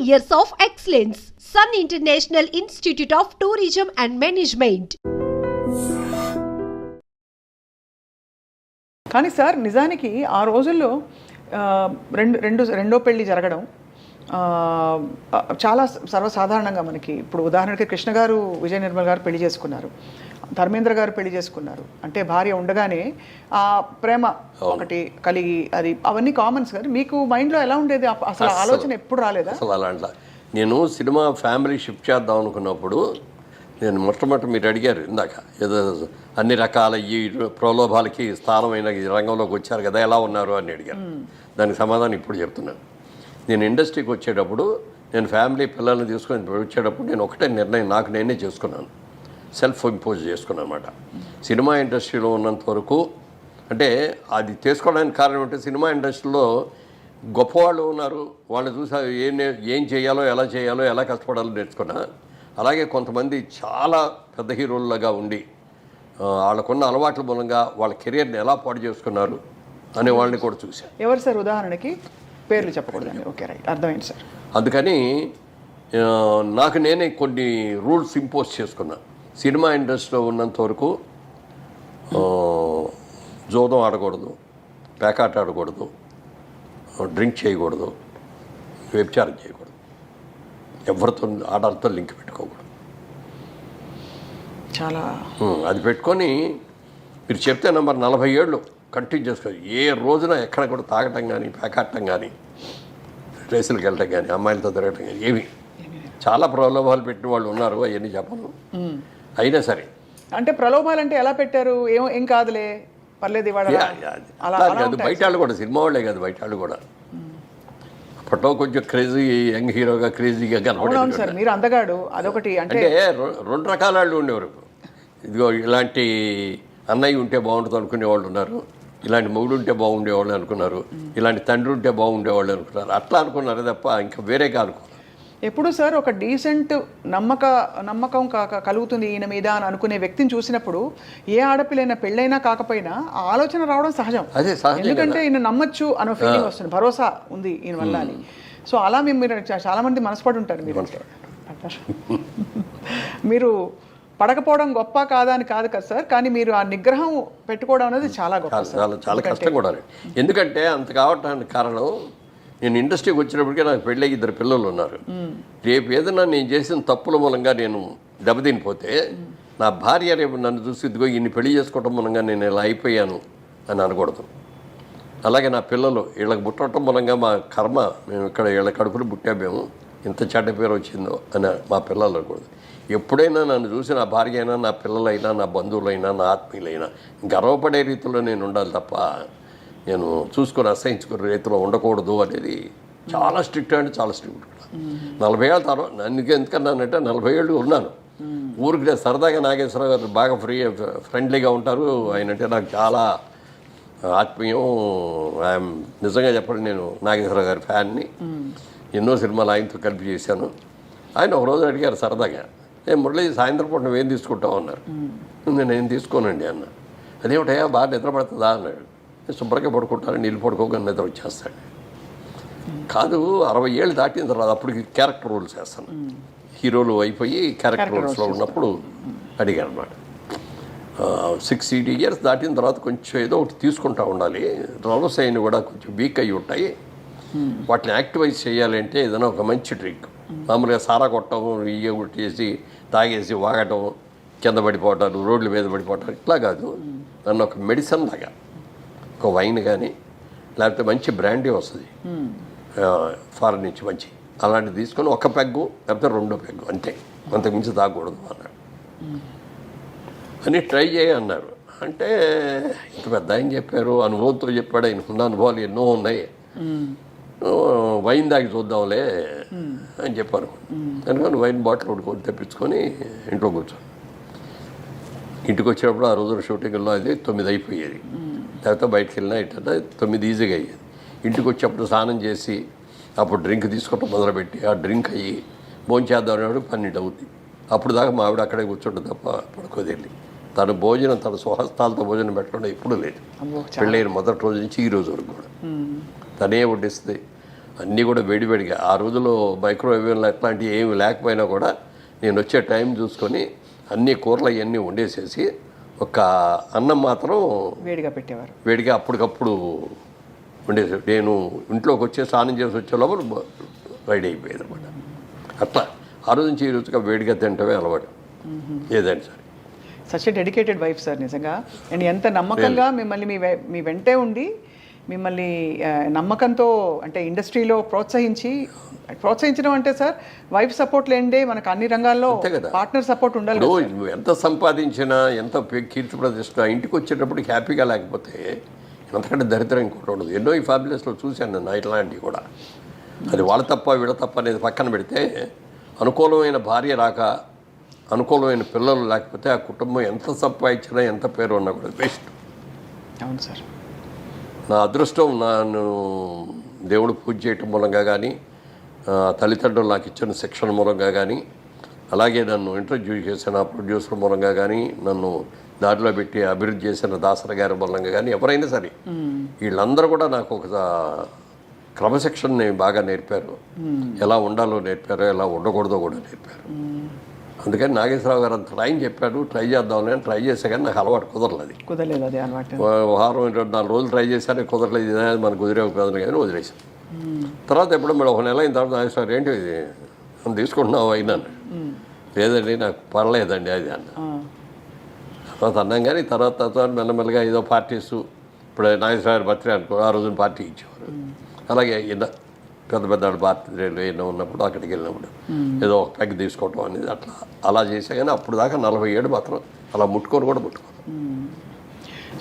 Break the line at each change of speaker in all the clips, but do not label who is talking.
years of excellence. Sun International Institute of Tourism and Management.
కానీ sir నిజానికి ఆ రోజుల్లో రెండో పెళ్లి జరగడం చాలా సర్వసాధారణంగా మనకి ఇప్పుడు ఉదాహరణకి కృష్ణ గారు విజయ నిర్మల్ గారు పెళ్లి చేసుకున్నారు, ధర్మేంద్ర గారు పెళ్లి చేసుకున్నారు. అంటే భార్య ఉండగానే ఆ ప్రేమ ఒకటి కలిగి అది అవన్నీ కామన్స్ గారు. మీకు మైండ్లో ఎలా ఉండేది? అసలు ఆలోచన ఎప్పుడు రాలేదా?
అసలు అలాంటి నేను సినిమా ఫ్యామిలీ షిఫ్ట్ చేద్దాం అనుకున్నప్పుడు నేను మొట్టమొదటి మీరు అడిగారు ఇందాక ఏదో అన్ని రకాల ఈ ప్రలోభాలకి స్థానమైన ఈ రంగంలోకి వచ్చారు కదా ఎలా ఉన్నారు అని అడిగారు. దానికి సమాధానం ఇప్పుడు చెప్తున్నాను. నేను ఇండస్ట్రీకి వచ్చేటప్పుడు నేను ఫ్యామిలీ పిల్లల్ని తీసుకొని వచ్చేటప్పుడు నేను ఒకటే నిర్ణయం నాకు నేనే చేసుకున్నాను, సెల్ఫ్ ఇంపోజ్ చేసుకున్నాను అనమాట. సినిమా ఇండస్ట్రీలో ఉన్నంత వరకు అంటే అది చేసుకోవడానికి కారణం అంటే సినిమా ఇండస్ట్రీలో గొప్పవాళ్ళు ఉన్నారు, వాళ్ళని చూసి ఏం చేయాలో ఎలా కష్టపడాలో నేర్చుకున్నా. అలాగే కొంతమంది చాలా పెద్ద హీరోలుగా ఉండి వాళ్ళకున్న అలవాట్ల మూలంగా వాళ్ళ కెరియర్ని ఎలా పాడు చేసుకున్నారు అనే వాళ్ళని కూడా చూశాను.
ఎవరు సార్ ఉదాహరణకి? పేర్లు చెప్పకూడదండి. ఓకే, రైట్, అర్థమైంది సార్.
అందుకని నాకు నేనే కొన్ని రూల్స్ ఇంపోజ్ చేసుకున్నా. సినిమా ఇండస్ట్రీలో ఉన్నంత వరకు జోదం ఆడకూడదు, పేకాట ఆడకూడదు, డ్రింక్ చేయకూడదు, వ్యభిచారం చేయకూడదు, ఎవరితో ఆర్డర్తో లింక్ పెట్టుకోకూడదు.
చాలా
అది పెట్టుకొని మీరు చెప్తే నెంబర్ 40 ఏళ్ళు కంటిన్యూ చేసుకోవాలి. ఏ రోజున ఎక్కడ కూడా తాగటం కానీ పేకాటం కానీ రేసులకు వెళ్ళటం కానీ అమ్మాయిలతో తిరగటం కానీ ఏమి చాలా ప్రలోభాలు పెట్టిన వాళ్ళు ఉన్నారు, అవన్నీ చెప్పను. అయినా సరే
అంటే ప్రలోభాలు అంటే ఎలా పెట్టారు? ఏం కాదులే పర్లేదు
అది బయట వాళ్ళు కూడా సినిమా వాళ్ళే కాదు బయట వాళ్ళు కూడా అప్పట్లో కొంచెం క్రేజీ యంగ్ హీరోగా క్రేజీగా కనపడేది
సార్. మీరు అందగాడు అదొకటి అంటే
2 రకాల వాళ్ళు ఉండేవారు. ఇదిగో ఇలాంటి అన్నయ్య ఉంటే బాగుంటుంది అనుకునే వాళ్ళు ఉన్నారు, ఇలాంటి మొగుడు ఉంటే బాగుండేవాళ్ళు అనుకున్నారు, ఇలాంటి తండ్రి ఉంటే బాగుండేవాళ్ళు అనుకున్నారు. అట్లా అనుకున్నారు తప్ప ఇంకా వేరేగా అనుకున్నారు.
ఎప్పుడు సార్ ఒక డీసెంట్ నమ్మకం కలుగుతుంది ఈయన మీద అని అనుకునే వ్యక్తిని చూసినప్పుడు ఏ ఆడపిల్లైనా పెళ్ళైనా కాకపోయినా ఆ ఆలోచన రావడం సహజం.
అదే సహజం,
ఎందుకంటే ఈయన నమ్మచ్చు అనే ఫీలింగ్ వస్తుంది, భరోసా ఉంది ఈయన వల్ల అని. సో అలా మీరు చాలా మంది మనసుపడి ఉంటారు. మీరు పడకపోవడం గొప్ప కాదా అని కాదు కదా సార్, కానీ మీరు ఆ నిగ్రహం పెట్టుకోవడం అనేది చాలా గొప్ప,
చాలా కష్టం కూడా. ఎందుకంటే అంత కావటానికి కారణం నేను ఇండస్ట్రీకి వచ్చినప్పటికీ నాకు పెళ్ళి 2 పిల్లలు ఉన్నారు. రేపు ఏదైనా నేను చేసిన తప్పుల మూలంగా నేను దెబ్బతినిపోతే నా భార్య రేపు నన్ను చూసి ఇదిగో ఇన్ని పెళ్లి చేసుకోవటం మూలంగా నేను ఇలా అయిపోయాను అని అనకూడదు. అలాగే నా పిల్లలు వీళ్ళకి పుట్టడం మూలంగా మా కర్మ, మేము ఇక్కడ వీళ్ళ కడుపులు పుట్టామేమో ఇంత చెడ్డ పేరు వచ్చిందో అని మా పిల్లలు అనకూడదు. ఎప్పుడైనా నన్ను చూసి నా భార్య అయినా నా పిల్లలైనా నా బంధువులైనా నా ఆత్మీయులైనా గర్వపడే రీతిలో నేను ఉండాలి తప్ప నేను చూసుకొని అసహించుకునే రీతిలో ఉండకూడదు అనేది చాలా స్ట్రిక్ట్ అంటే చాలా స్ట్రిక్ట్. 40 ఏళ్ళ తర్వాత అందుకే ఎందుకన్నానంటే 40 ఏళ్ళు ఉన్నాను ఊరికి. సరదాగా నాగేశ్వరరావు గారు బాగా ఫ్రెండ్లీగా ఉంటారు. ఆయన అంటే నాకు చాలా ఆత్మీయం. ఐఎమ్ నిజంగా చెప్పండి, నేను నాగేశ్వరరావు గారి ఫ్యాన్ని. ఎన్నో సినిమాలు ఆయనతో కలిపి చేశాను. ఆయన ఒకరోజు అడిగారు సరదాగా, మురళి సాయంత్రం పూట నువ్వేం తీసుకుంటావు అన్నారు. నేను తీసుకోనండి అన్న. అదేమిటయా బాగా నిద్ర పడుతుందా అన్నాడు. శుభ్రంగా పడుకుంటాను, నీళ్ళు పడుకోగానే నిద్ర వచ్చేస్తాడు. కాదు 60 ఏళ్ళు దాటిన తర్వాత అప్పటికి క్యారెక్టర్ రోల్స్ వేస్తాను. హీరోలు అయిపోయి క్యారెక్టర్ రోల్స్లో ఉన్నప్పుడు అడిగాను అనమాట. 60 ఇయర్స్ దాటిన తర్వాత కొంచెం ఏదో ఒకటి తీసుకుంటూ ఉండాలి. రౌలస్ అయిన కూడా కొంచెం వీక్ అయ్యి ఉంటాయి, వాటిని యాక్టివైజ్ చేయాలంటే ఏదైనా ఒక మంచి డ్రింక్. మామూలుగా సారా కొట్టడం, ఇయ్య కొట్టేసి తాగేసి వాగటం, కింద పడిపోవటాలు, రోడ్ల మీద పడిపోవటాలు ఇట్లా కాదు. నన్ను ఒక మెడిసిన్ లాగా ఒక వైన్ కానీ లేకపోతే మంచి బ్రాండీ వస్తుంది ఫారెన్ నుంచి మంచి, అలాంటివి తీసుకొని 1 పెగ్గు లేకపోతే 2 పెగ్గు అంతే, అంతకుమించి తాగకూడదు అన్నాడు. అని ట్రై చేయ అన్నారు. అంటే ఇంత పెద్ద ఆయన చెప్పారు, అనుభవంతో చెప్పాడు. ఆయన ఉన్న అనుభవాలు ఎన్నో ఉన్నాయి, వైన్ దాగి చూద్దాంలే అని చెప్పారు. అందుకని వైన్ బాటిల్ ఒకటి తెప్పించుకొని ఇంట్లో కూర్చొని ఇంటికి వచ్చినప్పుడు ఆ రోజున షూటింగ్లో అది 9 అయిపోయేది. లేకపోతే బయటకు వెళ్ళినా ఇట్లా 9 ఈజీగా అయ్యేది. ఇంటికి వచ్చేప్పుడు స్నానం చేసి అప్పుడు డ్రింక్ తీసుకోవటం మొదలుపెట్టి ఆ డ్రింక్ అయ్యి భోంచేద్దాం అనేవాడు 12 అవుతుంది. అప్పుడు దాకా మా ఆవిడ అక్కడే కూర్చుంటుంది తప్ప పడుకోదెళ్ళి. తన భోజనం తన స్వహస్తాలతో భోజనం పెట్టడం ఎప్పుడూ లేదు. పెళ్ళైన మొదటి రోజు నుంచి ఈ రోజు వరకు కూడా తనే వడ్డిస్తుంది. అన్నీ కూడా వేడివేడిగా ఆ రోజుల్లో మైక్రోవేవ్ అట్లాంటివి ఏమి లేకపోయినా కూడా నేను వచ్చే టైం చూసుకొని అన్ని కూరలు అవన్నీ వండేసేసి ఒక అన్నం మాత్రం
వేడిగా పెట్టేవారు.
వేడిగా అప్పటికప్పుడు వండేసి నేను ఇంట్లోకి వచ్చే స్నానం చేసి వచ్చే లోపల రెడీ అయిపోయేది అనమాట. అట్లా ఆ రోజు నుంచి ఈ రోజుగా వేడిగా తింటమే అలవాటు ఏదైనా సరే.
Such a dedicated wife sir నిజంగా. అండ్ ఎంత నమ్మకంగా మిమ్మల్ని మీ వెంటే ఉండి మిమ్మల్ని నమ్మకంతో అంటే ఇండస్ట్రీలో ప్రోత్సహించడం అంటే సార్ వైఫ్ సపోర్ట్ లేండే మనకు అన్ని రంగాల్లో పార్ట్నర్ సపోర్ట్ ఉండాలి.
నువ్వు ఎంత సంపాదించినా ఎంత కీర్తి ప్రతిష్ట ఇంటికి వచ్చేటప్పటికి హ్యాపీగా లేకపోతే అంతకంటే దరిద్రం ఇంకోటి ఉండదు. ఎన్నో ఈ ఫ్యామిలీస్లో చూశాను నేను ఇట్లాంటివి కూడా. అది వాళ్ళ తప్ప వీళ్ళ తప్ప అనేది పక్కన పెడితే అనుకూలమైన భార్య రాక అనుకూలమైన పిల్లలు లేకపోతే ఆ కుటుంబం ఎంత సంపాదించినా ఎంత పేరు ఉన్నా కూడా వేస్ట్.
అవును సార్.
నా అదృష్టం నన్ను దేవుడు పూజ చేయటం మూలంగా కానీ తల్లిదండ్రులు నాకు ఇచ్చిన శిక్షణ మూలంగా కానీ అలాగే నన్ను ఇంట్రడ్యూస్ చేసిన ప్రొడ్యూసర్ మూలంగా కానీ నన్ను దారిలో పెట్టి అభివృద్ధి చేసిన దాసర గారి మూలంగా కానీ ఎవరైనా సరే వీళ్ళందరూ కూడా నాకు ఒక క్రమశిక్షణని బాగా నేర్పారు. ఎలా ఉండాలో నేర్పారు, ఎలా ఉండకూడదో కూడా నేర్పారు. అందుకని నాగేశ్వరరావు గారు అంత ట్రైన్ చెప్పాడు, ట్రై చేద్దామని ట్రై చేసా కానీ నాకు అలవాటు కుదరలేదు.
అది అలవాటు.
వారం 24 రోజులు ట్రై చేశాను, కుదరలేదు. ఇది మనకు కుదిరే కుదరదు కానీ వదిలేసాను. తర్వాత ఎప్పుడు మేడం ఒక నెల అయిన తర్వాత నాగేశ్వరరావు ఏంటి ఇది మనం తీసుకుంటున్నావు అయినాను. లేదండి నాకు పర్లేదండి అది అన్న. తర్వాత అన్నాం కానీ తర్వాత మెల్లమెల్లగా ఏదో పార్టీస్ ఇప్పుడు నాగేశ్వరరావు బర్త్డే అనుకో ఆ రోజున పార్టీ ఇచ్చేవారు. అలాగే పెద్ద పెద్ద బర్త్డేలు ఏదో ఉన్నప్పుడు అక్కడికి వెళ్ళినప్పుడు ఏదో ఒక పెగ్ తీసుకోవటం అనేది అలా చేసా కానీ అప్పుడు దాకా 47 మాత్రం అలా ముట్టుకోను.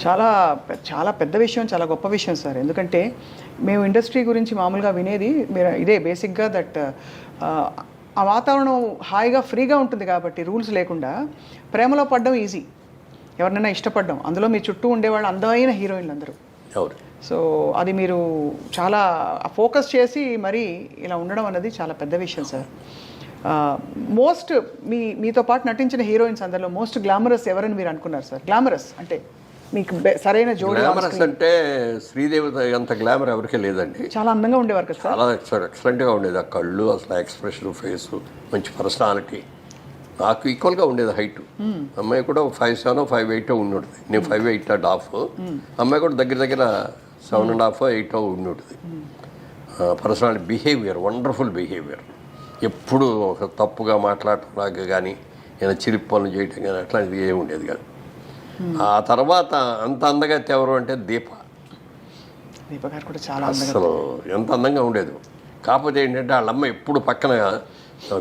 చాలా చాలా పెద్ద విషయం, చాలా గొప్ప విషయం సార్. ఎందుకంటే మేము ఇండస్ట్రీ గురించి మామూలుగా వినేది ఇదే బేసిక్గా దట్ ఆ వాతావరణం హాయిగా ఫ్రీగా ఉంటుంది కాబట్టి రూల్స్ లేకుండా ప్రేమలో పడడం ఈజీ, ఎవరినైనా ఇష్టపడడం. అందులో మీ చుట్టూ ఉండేవాళ్ళు అందమైన హీరోయిన్లు అందరూ. సో అది మీరు చాలా ఫోకస్ చేసి మరి ఇలా ఉండడం అన్నది చాలా పెద్ద విషయం సార్. మోస్ట్ మీతో పాటు నటించిన హీరోయిన్స్ అందరిలో మోస్ట్ గ్లామరస్ ఎవరని మీరు అనుకున్నారు సార్? గ్లామరస్ అంటే మీకు సరైన జోడి.
గ్లామరస్ అంటే శ్రీదేవి అంత గ్లామర్ ఎవరికీ లేదండి.
చాలా అందంగా ఉండేవారు కదా సార్.
చాలా ఎక్సలెంట్గా ఉండేది. ఆ కళ్ళు అసలు ఎక్స్ప్రెషన్, ఫేస్, మంచి పర్సనాలిటీ. నాకు ఈక్వల్గా ఉండేది హైట్. అమ్మాయి కూడా 5'7" 5'8" ఉండుంటుంది. నేను 5'8" హాఫ్. అమ్మాయి కూడా దగ్గర 7.5 8 ఉండుంటుంది. Personality, behaviour, wonderful behaviour. ఎప్పుడు ఒక తప్పుగా మాట్లాడటం నాకు కానీ ఏదైనా చిలిపి పనులు చేయటం కానీ అట్లాంటిది ఏమి ఉండేది కాదు. ఆ తర్వాత అంత అందగా ఎవరు అంటే దీప
గారు కూడా చాలా
అసలు ఎంత అందంగా ఉండేది. కాకపోతే ఏంటంటే వాళ్ళ అమ్మ ఎప్పుడు పక్కన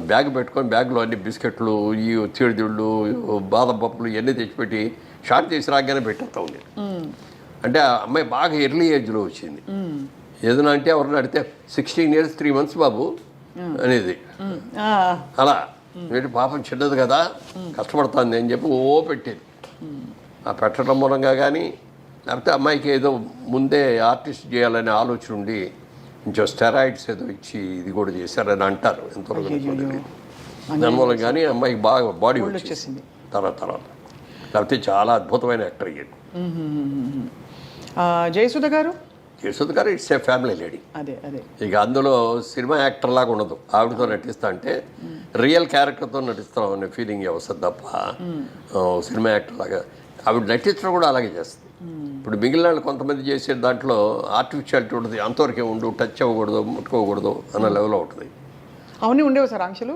బ్యాగ్ పెట్టుకొని బ్యాగ్లో అన్ని బిస్కెట్లు, ఈ చీడిదిళ్ళు, బాదం పప్పులు ఇవన్నీ తెచ్చిపెట్టి షార్ట్ చేసి రాగానే పెట్టేస్తూ ఉండేది. అంటే ఆ అమ్మాయి బాగా ఎర్లీ ఏజ్లో వచ్చింది. ఏదైనా అంటే ఎవరిని అడిగితే 16 years 3 months బాబు అనేది. అలా ఏంటి పాపం చిన్నది కదా కష్టపడుతుంది అని చెప్పి పెట్టేది. ఆ పెట్టడం మూలంగా కానీ లేకపోతే అమ్మాయికి ఏదో ముందే ఆర్టిస్ట్ చేయాలనే ఆలోచన ఉండి కొంచెం స్టెరాయిడ్స్ ఏదో ఇచ్చి ఇది కూడా చేశారని అంటారు. ఎంతవరకు దానివల్ల కానీ అమ్మాయికి బాగా బాడీ వచ్చేసింది తర్వాత. లేకపోతే చాలా అద్భుతమైన యాక్టర్ అయ్యాడు.
జయసుధ గారు
ఇట్స్ ఏ ఫ్యామిలీ లేడీ.
అదే
ఇక అందులో సినిమా యాక్టర్ లాగా ఉండదు. ఆవిడతో నటిస్తా అంటే రియల్ క్యారెక్టర్తో నటిస్తాం అనే ఫీలింగ్ వస్తుంది తప్ప సినిమా యాక్టర్ లాగా ఆవిడ నటించడం కూడా అలాగే చేస్తుంది. ఇప్పుడు మిగిలిన వాళ్ళు కొంతమంది చేసే దాంట్లో ఆర్టిఫిషియాలిటీ ఉంటుంది, అంతవరకే ఉండు, టచ్ అవ్వకూడదు, ముట్టుకోకూడదు అన్న లెవెల్లో ఉంటుంది.
అవన్నీ ఉండేవి సార్ ఆంక్షలు.